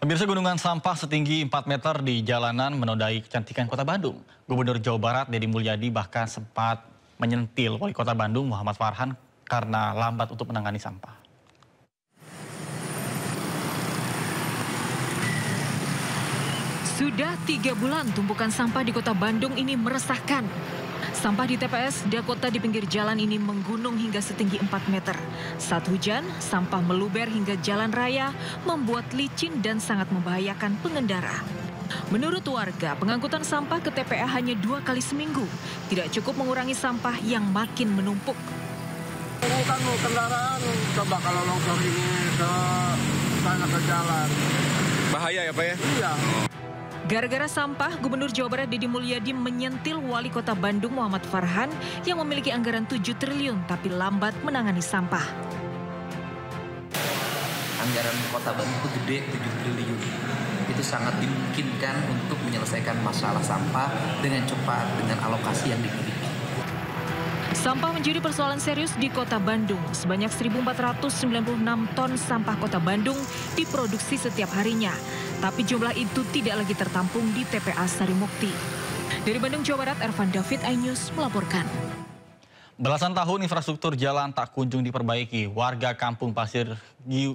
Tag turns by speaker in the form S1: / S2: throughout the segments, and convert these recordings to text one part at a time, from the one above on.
S1: Pemirsa, gunungan sampah setinggi 4 meter di jalanan menodai kecantikan kota Bandung. Gubernur Jawa Barat Deddy Mulyadi bahkan sempat menyentil Wali Kota Bandung Muhammad Farhan karena lambat untuk menangani sampah.
S2: Sudah 3 bulan tumpukan sampah di kota Bandung ini meresahkan. Sampah di TPS Dakota di pinggir jalan ini menggunung hingga setinggi 4 meter. Saat hujan, sampah meluber hingga jalan raya, membuat licin dan sangat membahayakan pengendara. Menurut warga, pengangkutan sampah ke TPA hanya 2 kali seminggu. Tidak cukup mengurangi sampah yang makin menumpuk.
S3: Bukan kendaraan, coba kalau longsor ini ke sana ke jalan.
S4: Bahaya ya Pak ya?
S3: Iya.
S2: Gara-gara sampah, Gubernur Jawa Barat Deddy Mulyadi menyentil Wali Kota Bandung Muhammad Farhan yang memiliki anggaran 7 triliun tapi lambat menangani sampah.
S5: Anggaran Kota Bandung itu gede, 7 triliun. Itu sangat dimungkinkan untuk menyelesaikan masalah sampah dengan cepat, dengan alokasi yang dimiliki.
S2: Sampah menjadi persoalan serius di Kota Bandung. Sebanyak 1.496 ton sampah Kota Bandung diproduksi setiap harinya. Tapi jumlah itu tidak lagi tertampung di TPA Sarimukti. Dari Bandung, Jawa Barat, Ervan David, iNews melaporkan.
S1: Belasan tahun infrastruktur jalan tak kunjung diperbaiki. Warga Kampung Pasir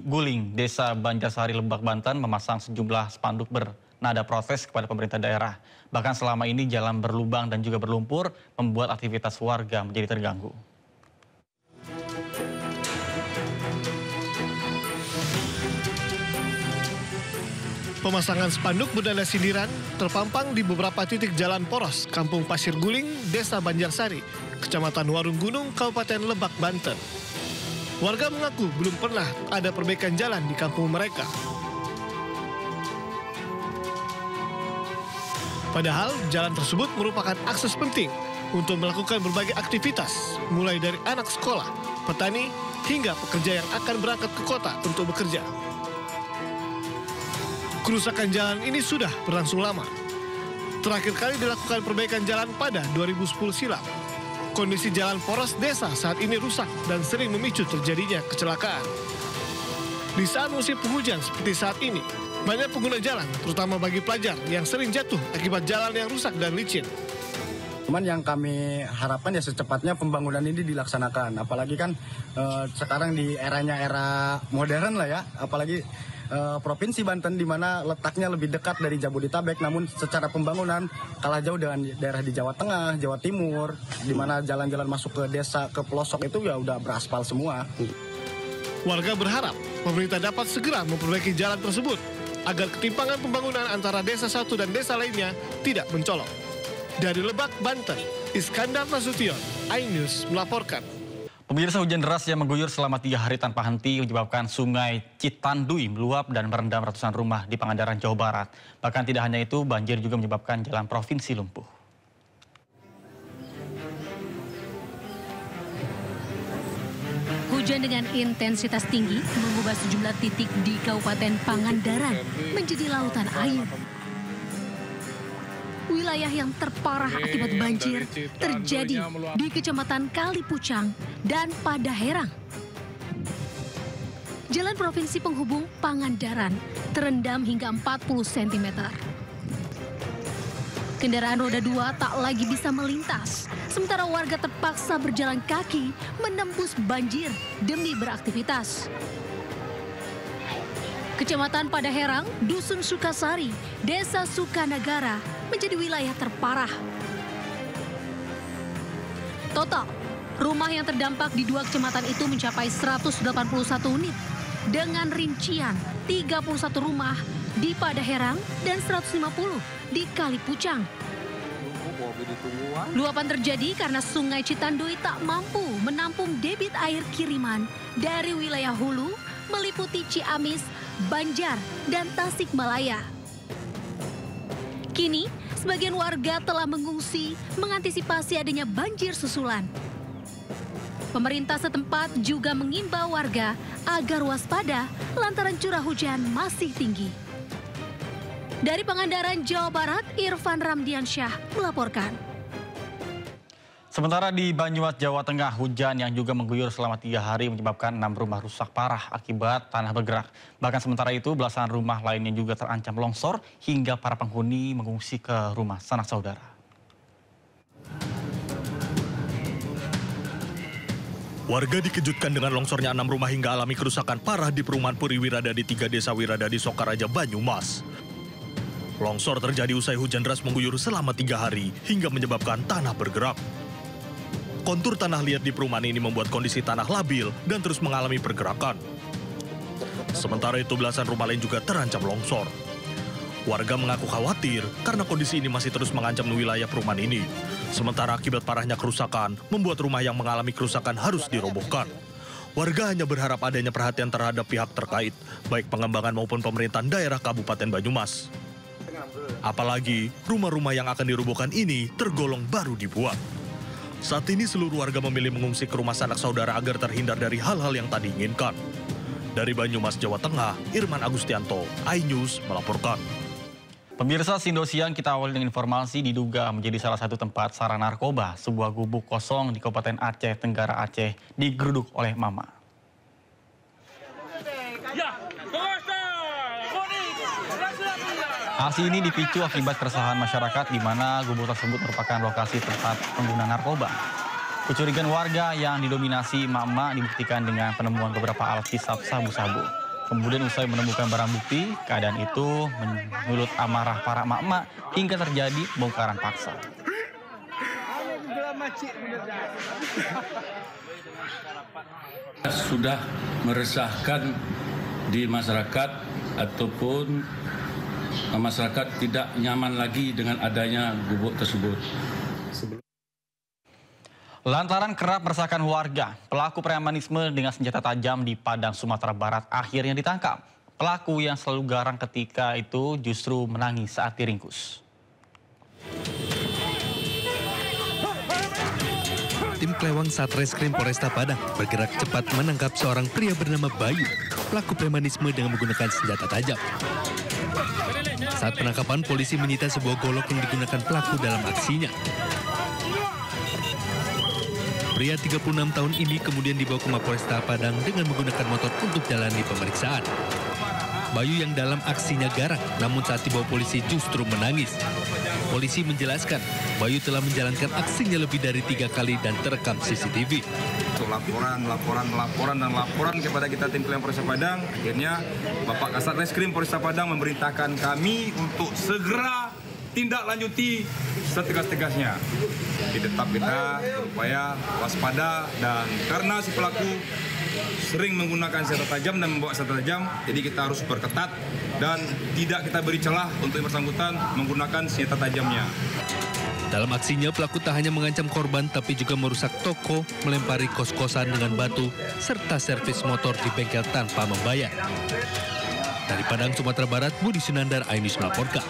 S1: Guling, Desa Banjarsari, Lebak, Banten memasang sejumlah spanduk bernada protes kepada pemerintah daerah. Bahkan selama ini jalan berlubang dan juga berlumpur membuat aktivitas warga menjadi terganggu.
S6: Pemasangan spanduk bernada sindiran terpampang di beberapa titik jalan poros Kampung Pasir Guling, Desa Banjarsari, Kecamatan Warung Gunung, Kabupaten Lebak, Banten. Warga mengaku belum pernah ada perbaikan jalan di kampung mereka. Padahal jalan tersebut merupakan akses penting untuk melakukan berbagai aktivitas, mulai dari anak sekolah, petani, hingga pekerja yang akan berangkat ke kota untuk bekerja. Kerusakan jalan ini sudah berlangsung lama. Terakhir kali dilakukan perbaikan jalan pada 2010 silam. Kondisi jalan poros desa saat ini rusak dan sering memicu terjadinya kecelakaan. Di saat musim penghujan seperti saat ini, banyak pengguna jalan, terutama bagi pelajar yang sering jatuh akibat jalan yang rusak dan licin.
S3: Cuman yang kami harapkan ya secepatnya pembangunan ini dilaksanakan. Apalagi kan sekarang di eranya era modern lah ya. Apalagi Provinsi Banten di mana letaknya lebih dekat dari Jabodetabek, namun secara pembangunan kalah jauh dengan daerah di Jawa Tengah, Jawa Timur, di mana jalan-jalan masuk ke desa, ke pelosok itu ya udah beraspal semua.
S6: Warga berharap pemerintah dapat segera memperbaiki jalan tersebut agar ketimpangan pembangunan antara desa satu dan desa lainnya tidak mencolok. Dari Lebak, Banten, Iskandar Nasution, iNews melaporkan.
S1: Pemirsa, hujan deras yang mengguyur selama 3 hari tanpa henti menyebabkan sungai Citandui meluap dan merendam ratusan rumah di Pangandaran, Jawa Barat. Bahkan tidak hanya itu, banjir juga menyebabkan jalan provinsi lumpuh.
S7: Hujan dengan intensitas tinggi mengubah sejumlah titik di Kabupaten Pangandaran menjadi lautan air. Wilayah yang terparah akibat banjir terjadi di Kecamatan Kalipucang dan Padaherang. Jalan provinsi penghubung Pangandaran terendam hingga 40 cm. Kendaraan roda 2 tak lagi bisa melintas, sementara warga terpaksa berjalan kaki menembus banjir demi beraktivitas. Kecamatan Padaherang, Dusun Sukasari, Desa Sukanagara menjadi wilayah terparah. Total, rumah yang terdampak di 2 kecamatan itu mencapai 181 unit dengan rincian 31 rumah di Padaherang dan 150 di Kalipucang. Luapan terjadi karena Sungai Citandui tak mampu menampung debit air kiriman dari wilayah hulu meliputi Ciamis, Banjar, dan Tasikmalaya. Kini, sebagian warga telah mengungsi mengantisipasi adanya banjir susulan. Pemerintah setempat juga mengimbau warga agar waspada lantaran curah hujan masih tinggi. Dari Pangandaran, Jawa Barat, Irfan Ramdiansyah melaporkan.
S1: Sementara di Banyumas, Jawa Tengah, hujan yang juga mengguyur selama 3 hari menyebabkan 6 rumah rusak parah akibat tanah bergerak. Bahkan sementara itu, belasan rumah lainnya juga terancam longsor hingga para penghuni mengungsi ke rumah sanak saudara.
S8: Warga dikejutkan dengan longsornya 6 rumah hingga alami kerusakan parah di perumahan Puri Wiradadi 3 Desa Wiradadi, Sokaraja, Banyumas. Longsor terjadi usai hujan deras mengguyur selama 3 hari hingga menyebabkan tanah bergerak. Kontur tanah liat di perumahan ini membuat kondisi tanah labil dan terus mengalami pergerakan. Sementara itu belasan rumah lain juga terancam longsor. Warga mengaku khawatir karena kondisi ini masih terus mengancam wilayah perumahan ini. Sementara akibat parahnya kerusakan, membuat rumah yang mengalami kerusakan harus dirobohkan. Warga hanya berharap adanya perhatian terhadap pihak terkait, baik pengembangan maupun pemerintahan daerah Kabupaten Banyumas. Apalagi, rumah-rumah yang akan dirobohkan ini tergolong baru dibuat. Saat ini seluruh warga memilih mengungsi ke rumah sanak saudara agar terhindar dari hal-hal yang tak diinginkan. Dari Banyumas, Jawa Tengah, Irman Agustianto, iNews melaporkan.
S1: Pemirsa, Sindo Siang kita awali dengan informasi diduga menjadi salah satu tempat sarang narkoba. Sebuah gubuk kosong di Kabupaten Aceh Tenggara Aceh digeruduk oleh Mama. Aksi ini dipicu akibat keresahan masyarakat di mana gubuk tersebut merupakan lokasi tempat pengguna narkoba. Kecurigaan warga yang didominasi emak-emak dibuktikan dengan penemuan beberapa alat hisap sabu-sabu. Kemudian usai menemukan barang bukti, keadaan itu menyulut amarah para emak-emak hingga terjadi bongkaran paksa.
S9: Sudah meresahkan di masyarakat ataupun masyarakat tidak nyaman lagi dengan adanya gubuk tersebut.
S1: Lantaran kerap meresahkan warga, pelaku premanisme dengan senjata tajam di Padang, Sumatera Barat akhirnya ditangkap. Pelaku yang selalu garang ketika itu justru menangis saat diringkus.
S10: Tim Klewang Satreskrim Polresta Padang bergerak cepat menangkap seorang pria bernama Bayu, pelaku premanisme dengan menggunakan senjata tajam. Saat penangkapan, polisi menyita sebuah golok yang digunakan pelaku dalam aksinya. Pria 36 tahun ini kemudian dibawa ke Mapolresta Padang dengan menggunakan motor untuk jalani pemeriksaan. Bayu yang dalam aksinya garang, namun saat dibawa polisi justru menangis. Polisi menjelaskan, Bayu telah menjalankan aksinya lebih dari 3 kali dan terekam CCTV.
S4: Untuk laporan kepada kita tim Klewang Polresta Padang, akhirnya Bapak Kasat Reskrim Polresta Padang memerintahkan kami untuk segera tindak lanjuti setegas-tegasnya. Tetap kita berupaya waspada dan karena si pelaku sering menggunakan senjata tajam dan membawa senjata tajam, jadi kita harus berketat dan tidak kita beri celah untuk yang bersangkutan menggunakan senjata tajamnya.
S10: Dalam aksinya, pelaku tak hanya mengancam korban, tapi juga merusak toko, melempari kos-kosan dengan batu, serta servis motor di bengkel tanpa membayar. Dari Padang, Sumatera Barat, Budi Sunandar, iNews melaporkan.